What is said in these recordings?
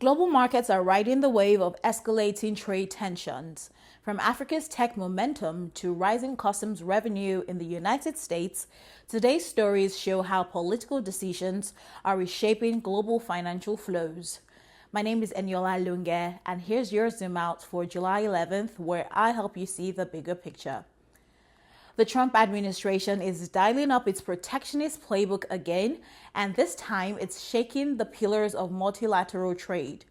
Global markets are riding the wave of escalating trade tensions. From Africa's tech momentum to rising customs revenue in the United States, today's stories show how political decisions are reshaping global financial flows. My name is Eniola Longe, and here's your zoom out for July 11th, where I help you see the bigger picture. The Trump administration is dialing up its protectionist playbook again, and this time it's shaking the pillars of multilateral trade.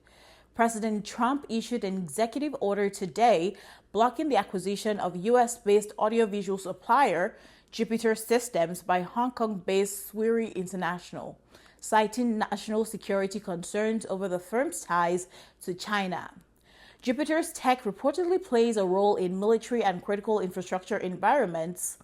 President Trump issued an executive order today blocking the acquisition of US-based audiovisual supplier Jupiter Systems by Hong Kong-based Swiri International, citing national security concerns over the firm's ties to China. Jupiter's tech reportedly plays a role in military and critical infrastructure environments.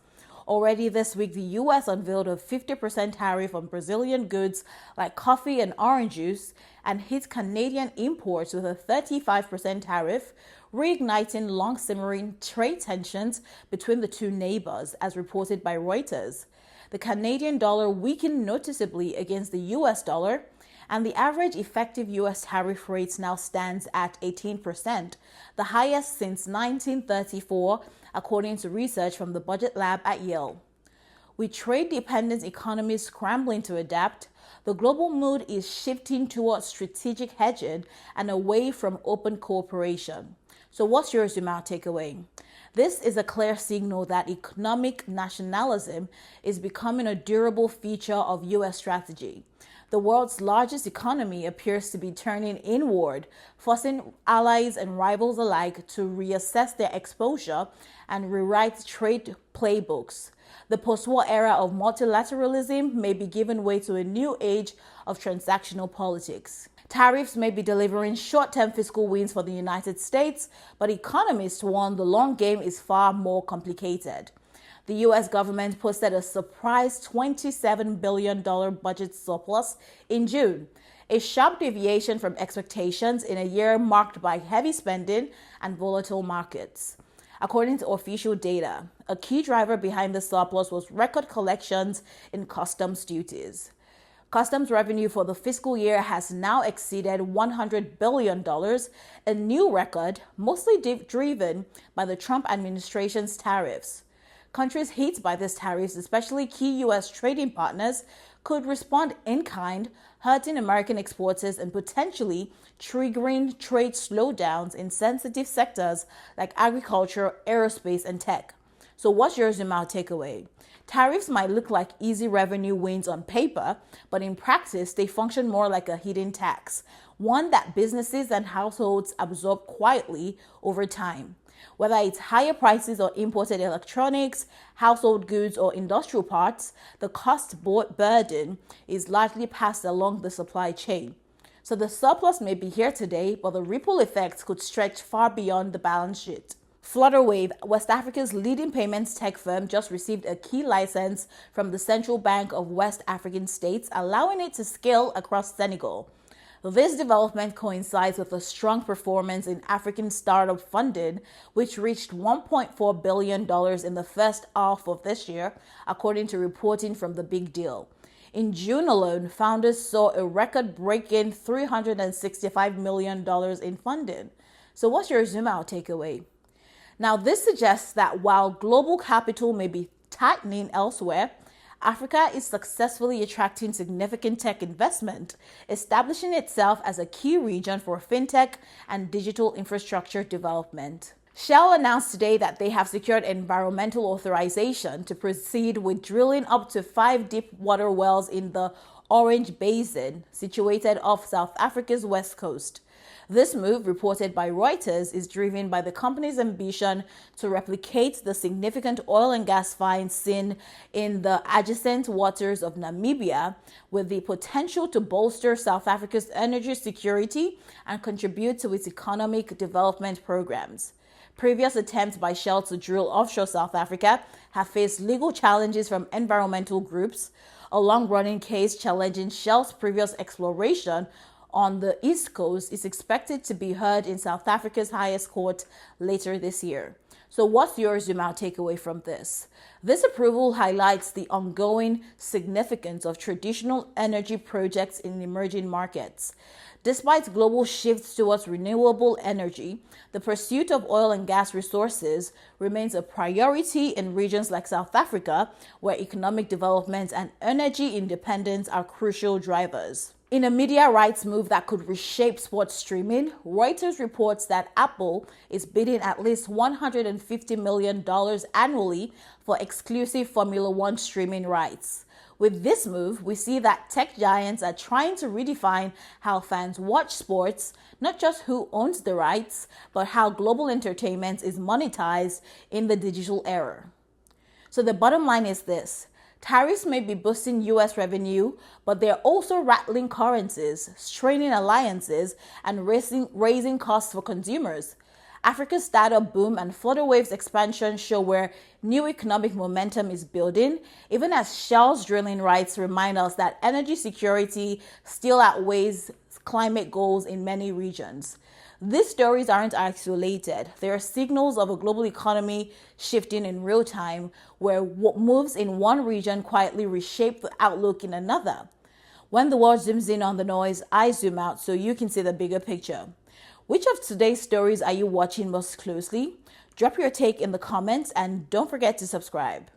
Already this week, the U.S. unveiled a 50% tariff on Brazilian goods like coffee and orange juice and hit Canadian imports with a 35% tariff, reigniting long-simmering trade tensions between the two neighbors, as reported by Reuters. The Canadian dollar weakened noticeably against the U.S. dollar, and the average effective U.S. tariff rate now stands at 18%, the highest since 1934, according to research from the Budget Lab at Yale. With trade-dependent economies scrambling to adapt, the global mood is shifting towards strategic hedging and away from open cooperation. So what's your zoom out takeaway? This is a clear signal that economic nationalism is becoming a durable feature of U.S. strategy. The world's largest economy appears to be turning inward, forcing allies and rivals alike to reassess their exposure and rewrite trade playbooks. The post-war era of multilateralism may be giving way to a new age of transactional politics. Tariffs may be delivering short-term fiscal wins for the United States, but economists warn the long game is far more complicated. The U.S. government posted a surprise $27 billion budget surplus in June, a sharp deviation from expectations in a year marked by heavy spending and volatile markets. According to official data, a key driver behind the surplus was record collections in customs duties. Customs revenue for the fiscal year has now exceeded $100 billion, a new record, mostly driven by the Trump administration's tariffs. Countries hit by these tariffs, especially key U.S. trading partners, could respond in kind, hurting American exporters and potentially triggering trade slowdowns in sensitive sectors like agriculture, aerospace, and tech. So what's your zoom out takeaway? Tariffs might look like easy revenue wins on paper, but in practice, they function more like a hidden tax, one that businesses and households absorb quietly over time. Whether it's higher prices or imported electronics, household goods, or industrial parts, the cost burden is largely passed along the supply chain. So the surplus may be here today, but the ripple effects could stretch far beyond the balance sheet. Flutterwave, West Africa's leading payments tech firm, just received a key license from the Central Bank of West African States, allowing it to scale across Senegal. This development coincides with a strong performance in African startup funding, which reached $1.4 billion in the first half of this year, according to reporting from The Big Deal. In June alone, founders saw a record-breaking $365 million in funding. So what's your zoom out takeaway? Now, this suggests that while global capital may be tightening elsewhere, Africa is successfully attracting significant tech investment, establishing itself as a key region for fintech and digital infrastructure development. Shell announced today that they have secured environmental authorization to proceed with drilling up to 5 deep water wells in the Orange Basin, situated off South Africa's west coast. This move, reported by Reuters, is driven by the company's ambition to replicate the significant oil and gas finds seen in the adjacent waters of Namibia, with the potential to bolster South Africa's energy security and contribute to its economic development programs. Previous attempts by Shell to drill offshore South Africa have faced legal challenges from environmental groups. A long-running case challenging Shell's previous exploration on the East Coast is expected to be heard in South Africa's highest court later this year. So what's your zoom out takeaway from this? This approval highlights the ongoing significance of traditional energy projects in emerging markets. Despite global shifts towards renewable energy, the pursuit of oil and gas resources remains a priority in regions like South Africa, where economic development and energy independence are crucial drivers. In a media rights move that could reshape sports streaming, Reuters reports that Apple is bidding at least $150 million annually for exclusive Formula One streaming rights. With this move, we see that tech giants are trying to redefine how fans watch sports, not just who owns the rights, but how global entertainment is monetized in the digital era. So the bottom line is this. Tariffs may be boosting US revenue, but they're also rattling currencies, straining alliances, and raising costs for consumers. Africa's startup boom and Flutterwave's expansion show where new economic momentum is building, even as Shell's drilling rights remind us that energy security still outweighs climate goals in many regions. These stories aren't isolated. They are signals of a global economy shifting in real time, where what moves in one region quietly reshape the outlook in another. When the world zooms in on the noise, I zoom out so you can see the bigger picture. Which of today's stories are you watching most closely? Drop your take in the comments and don't forget to subscribe.